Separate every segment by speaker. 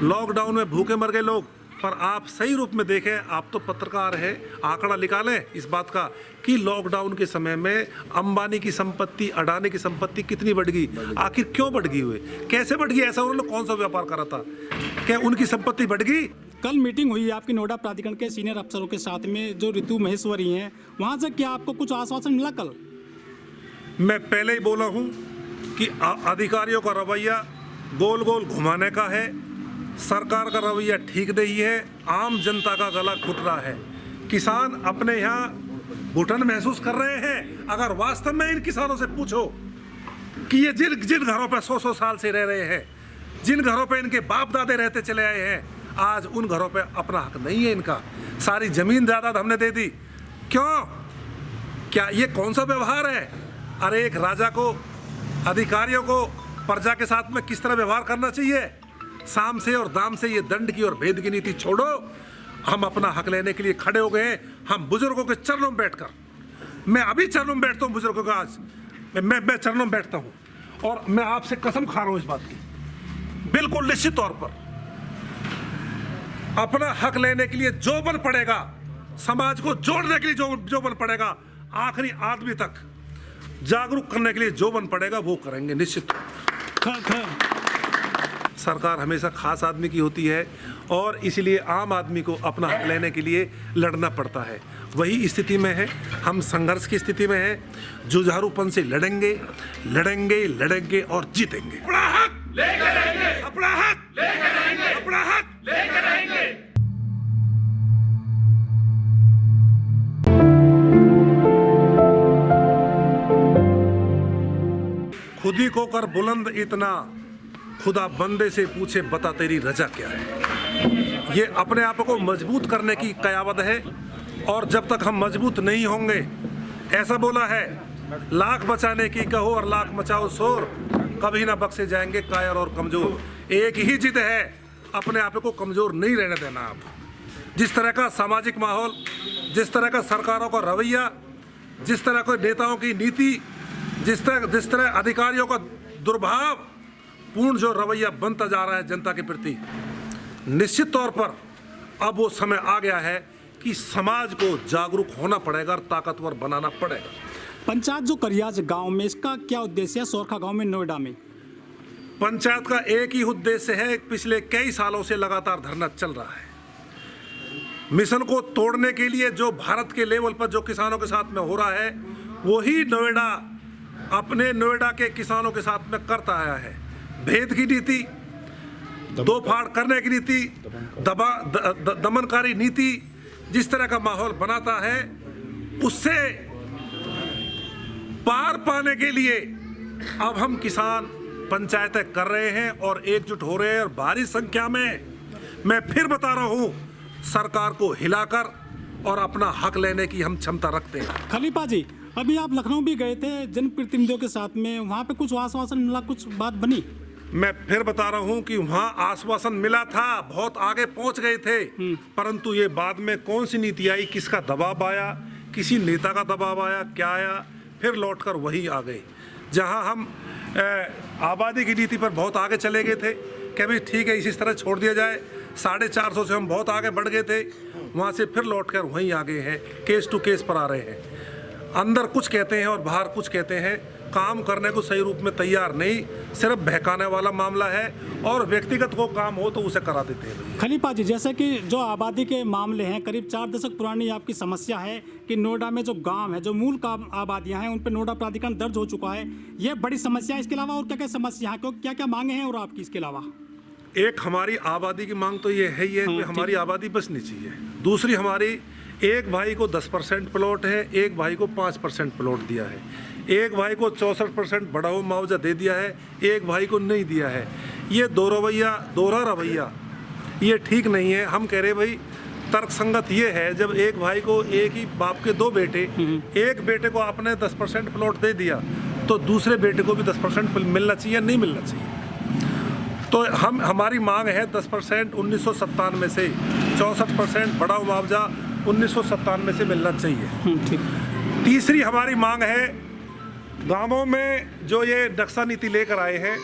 Speaker 1: Lockdown में भूखे मर गए लोग, पर आप सही रूप में देखें, आप तो पत्रकार हैं, आंकड़ा निकालें इस बात का कि लॉकडाउन के समय में अंबानी की संपत्ति, अडानी की संपत्ति कितनी बढ़ गई, आखिर क्यों बढ़ गई हुई, कैसे बढ़ गई, ऐसा उन्होंने कौन सा व्यापार करा था, क्या उनकी संपत्ति बढ़ गई?
Speaker 2: कल मीटिंग हुई आपकी नोएडा प्राधिकरण के सीनियर अफसरों के साथ में, जो ऋतु महेश्वरी हैं, वहाँ से क्या आपको कुछ आश्वासन मिला कल?
Speaker 1: मैं पहले ही बोला हूँ कि अधिकारियों का रवैया गोल गोल घुमाने का है, सरकार का रवैया ठीक नहीं है, आम जनता का गला घुट रहा है, किसान अपने यहाँ घुटन महसूस कर रहे हैं। अगर वास्तव में इन किसानों से पूछो कि ये जिन घरों पे 100 साल से रह रहे हैं, जिन घरों पे इनके बाप दादे रहते चले आए हैं, आज उन घरों पे अपना हक नहीं है इनका, सारी जमीन जायदाद हमने दे दी। क्यों? क्या ये कौन सा व्यवहार है? अरे एक राजा को, अधिकारियों को प्रजा के साथ में किस तरह व्यवहार करना चाहिए? साम से और दाम से ये दंड की और भेद की नीति छोड़ो। हम अपना हक लेने के लिए खड़े हो गए, हम बुजुर्गों के चरणों में बैठकर, मैं अभी चरणों में बैठता हूँ बुजुर्गों का, आज मैं चरणों में बैठता हूँ और मैं आपसे कसम खा रहा हूँ इस बात की, बिल्कुल निश्चित तौर पर अपना हक लेने के लिए जो बल पड़ेगा, समाज को जोड़ने के लिए जो बल पड़ेगा, आखिरी आदमी तक जागरूक करने के लिए जो बन पड़ेगा वो करेंगे निश्चित। सरकार हमेशा खास आदमी की होती है और इसलिए आम आदमी को अपना हक लेने के लिए लड़ना पड़ता है। वही स्थिति में है, हम संघर्ष की स्थिति में हैं, जुझारूपन से लड़ेंगे लड़ेंगे लड़ेंगे और जीतेंगे। अपना हक लेकर रहेंगे, अपना हक लेकर रहेंगे, अपना हक लेकर रहेंगे। खुद ही को कर बुलंद इतना, खुदा बंदे से पूछे बता तेरी रजा क्या है। ये अपने आप को मजबूत करने की कयावत है और जब तक हम मजबूत नहीं होंगे, ऐसा बोला है, लाख बचाने की कहो और लाख मचाओ शोर, कभी ना बख्शे जाएंगे कायर और कमजोर। एक ही जिद है, अपने आप को कमजोर नहीं रहने देना। आप जिस तरह का सामाजिक माहौल, जिस तरह का सरकारों का रवैया, जिस तरह के नेताओं की नीति, जिस तरह अधिकारियों का दुर्भाव पूर्ण जो रवैया बनता जा रहा है जनता के प्रति, निश्चित तौर पर अब वो समय आ गया है कि समाज को जागरूक होना पड़ेगा और ताकतवर बनाना पड़ेगा।
Speaker 2: पंचायत जो करियाज गांव में, इसका क्या उद्देश्य है? सोरखा गांव में, नोएडा में
Speaker 1: पंचायत का एक ही उद्देश्य है, पिछले कई सालों से लगातार धरना चल रहा है। मिशन को तोड़ने के लिए जो भारत के लेवल पर जो किसानों के साथ में हो रहा है, वही नोएडा अपने नोएडा के किसानों के साथ में करता आया है। भेद की नीति, दो फाड़ करने की नीति, दमनकारी नीति, जिस तरह का माहौल बनाता है, उससे पार पाने के लिए अब हम किसान पंचायतें कर रहे हैं और एकजुट हो रहे हैं और भारी संख्या में, मैं फिर बता रहा हूं, सरकार को हिलाकर और अपना हक लेने की हम क्षमता रखते हैं।
Speaker 2: खलीफा जी, अभी आप लखनऊ भी गए थे जनप्रतिनिधियों के साथ में, वहाँ पे कुछ आश्वासन मिला, कुछ बात बनी?
Speaker 1: मैं फिर बता रहा हूं कि वहाँ आश्वासन मिला था, बहुत आगे पहुंच गए थे, परंतु ये बाद में कौन सी नीति आई, किसका दबाव आया, किसी नेता का दबाव आया, क्या आया, फिर लौटकर वही आ गए जहां हम आबादी की नीति पर बहुत आगे चले गए थे कि भाई ठीक है इसी तरह छोड़ दिया जाए। 450 से हम बहुत आगे बढ़ गए थे, वहाँ से फिर लौटकर वहीं आ गए हैं, केस टू केस पर आ रहे हैं। अंदर कुछ कहते हैं और बाहर कुछ कहते हैं, काम करने को सही रूप में तैयार नहीं, सिर्फ बहकाने वाला मामला है और व्यक्तिगत को काम हो तो उसे करा देते हैं।
Speaker 2: खलीफा जी, जैसे कि जो आबादी के मामले हैं, करीब 4 दशक पुरानी आपकी समस्या है कि नोएडा में जो गांव है, जो मूल आबादियां हैं, उन पर नोएडा प्राधिकरण दर्ज हो चुका है, यह बड़ी समस्या है। इसके अलावा और क्या क्या समस्या है, क्या क्या मांगे हैं और आपकी इसके अलावा?
Speaker 1: एक हमारी आबादी की मांग तो ये है ही है कि हमारी आबादी बचनी चाहिए। दूसरी, हमारी एक भाई को 10% प्लॉट है, एक भाई को 5% प्लॉट दिया है, एक भाई को 64% बढ़ाओ मुआवजा दे दिया है, एक भाई को नहीं दिया है। ये दोहरा रवैया ये ठीक नहीं है। हम कह रहे भाई तर्कसंगत ये है, जब एक भाई को, एक ही बाप के 2 बेटे, एक बेटे को आपने 10% प्लॉट दे दिया तो दूसरे बेटे को भी 10% मिलना चाहिए, नहीं मिलना चाहिए। तो हमारी मांग है 10% 1997 से, 64% बढ़ाओ मुआवजा 1997 से मिलना चाहिए। तीसरी हमारी मांग है, गांवों में जो ये नक्शा नीति लेकर आए हैं,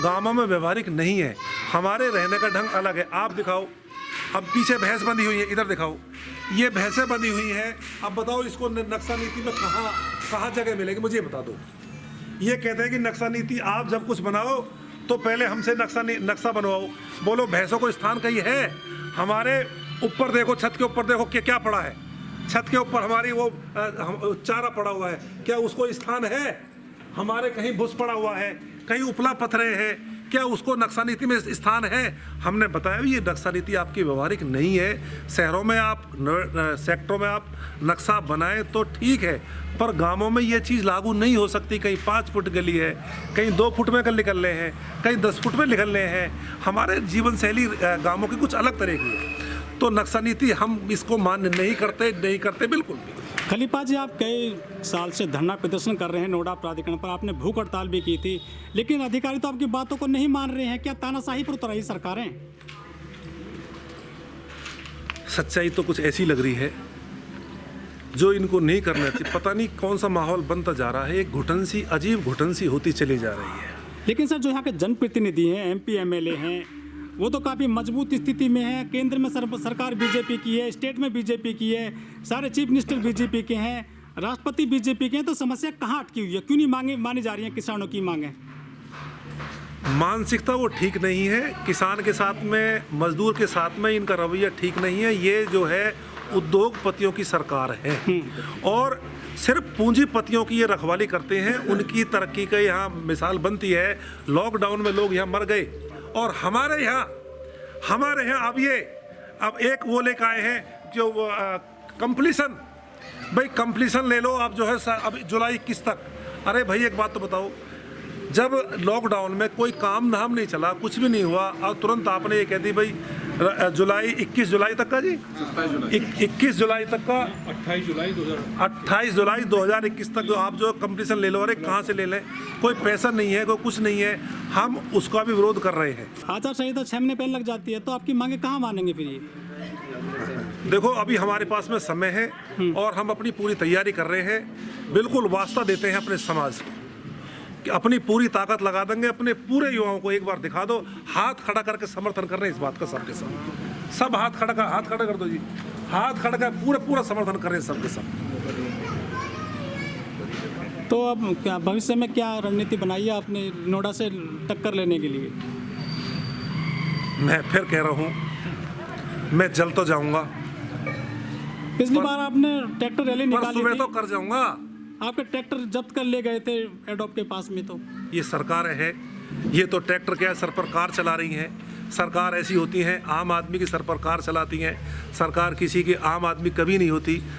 Speaker 1: गांवों में व्यवहारिक नहीं है। हमारे रहने का ढंग अलग है। आप दिखाओ, अब पीछे भैंस बंधी हुई है, इधर दिखाओ, ये भैंसें बंधी हुई हैं। अब बताओ इसको नक्शा नीति में कहाँ जगह मिलेगी, मुझे बता दो। ये कहते हैं कि नक्शा नीति आप जब कुछ बनाओ तो पहले हमसे नक्शा बनवाओ। बोलो भैंसों को स्थान कहीं है? हमारे ऊपर देखो, छत के ऊपर देखो क्या पड़ा है। छत के ऊपर हमारी वो चारा पड़ा हुआ है, क्या उसको स्थान है? हमारे कहीं भुस पड़ा हुआ है, कहीं उपला पत्थरे हैं, क्या उसको नक्शा नीति में स्थान है? हमने बताया ये नक्शा नीति आपकी व्यवहारिक नहीं है। शहरों में आप सेक्टरों में आप नक्शा बनाएं तो ठीक है, पर गांवों में ये चीज़ लागू नहीं हो सकती। कहीं 5 फुट गली है, कहीं 2 फुट में निकलने हैं, कहीं 10 फुट में निकलने हैं। हमारे जीवन शैली गांवों की कुछ अलग तरह की है, तो नक्शा नीति हम इसको मान्य नहीं करते बिल्कुल भी।
Speaker 2: खलीफा जी, आप कई साल से धरना प्रदर्शन कर रहे हैं नोएडा प्राधिकरण पर, आपने भूख हड़ताल भी की थी, लेकिन अधिकारी तो आपकी बातों को नहीं मान रहे हैं। क्या तानाशाही पर उतर रही सरकारें?
Speaker 1: सच्चाई तो कुछ ऐसी लग रही है जो इनको नहीं करना चाहिए। पता नहीं कौन सा माहौल बनता जा रहा है, एक घुटन सी, अजीब घुटन सी होती चली जा रही है।
Speaker 2: लेकिन सर, जो यहाँ के जनप्रतिनिधि हैं, MP MLA हैं, वो तो काफ़ी मजबूत स्थिति में है। केंद्र में सरकार बीजेपी की है, स्टेट में बीजेपी की है, सारे चीफ मिनिस्टर बीजेपी के हैं, राष्ट्रपति बीजेपी के हैं, तो समस्या कहाँ अटकी हुई है? क्यों नहीं मानी जा रही है किसानों की मांगें?
Speaker 1: मानसिकता वो ठीक नहीं है। किसान के साथ में, मजदूर के साथ में इनका रवैया ठीक नहीं है। ये जो है उद्योगपतियों की सरकार है और सिर्फ पूंजीपतियों की ये रखवाली करते हैं। उनकी तरक्की का यहाँ मिसाल बनती है। लॉकडाउन में लोग यहाँ मर गए और हमारे यहाँ अब एक वो लेकर आए हैं जो कंप्लीसन। भाई कंप्लीसन ले लो आप, जो है अब जुलाई 21 तक। अरे भाई एक बात तो बताओ, जब लॉकडाउन में कोई काम धाम नहीं चला, कुछ भी नहीं हुआ, और तुरंत आपने ये कह दी भाई 21 जुलाई तक का जी, 21 जुलाई तक का, 28 जुलाई 2021 तक आप जो कंप्लीसन ले लो। अरे कहाँ से ले लें? कोई पैसा नहीं है, कोई कुछ नहीं है, हम उसका भी विरोध कर रहे हैं।
Speaker 2: आचार संहिता 6 महीने पहले लग जाती है, तो आपकी मांगे कहाँ मानेंगे फिर ये?
Speaker 1: देखो अभी हमारे पास में समय है और हम अपनी पूरी तैयारी कर रहे हैं। बिल्कुल वास्ता देते हैं अपने समाज को कि अपनी पूरी ताकत लगा देंगे। अपने पूरे युवाओं को एक बार दिखा दो, हाथ खड़ा करके समर्थन कर रहे हैं इस बात का सबके सब। सब हाथ खड़ा कर दो जी, हाथ खड़ा कर पूरा समर्थन कर रहे हैं सबके सब।
Speaker 2: तो अब क्या भविष्य में क्या रणनीति बनाई है आपने नोएडा से टक्कर लेने के लिए?
Speaker 1: मैं फिर कह रहा हूँ, मैं जल तो जाऊंगा।
Speaker 2: पिछली बार आपने ट्रैक्टर रैली निकाली
Speaker 1: सुबह
Speaker 2: थी,
Speaker 1: तो कर जाऊंगा।
Speaker 2: आपके ट्रैक्टर जब्त कर ले गए थे एडोप के पास में। तो
Speaker 1: ये सरकार है, ये तो ट्रैक्टर क्या सर पर कार चला रही हैं। सरकार ऐसी होती है, आम आदमी की सर पर कार चलाती हैं। सरकार किसी की आम आदमी कभी नहीं होती।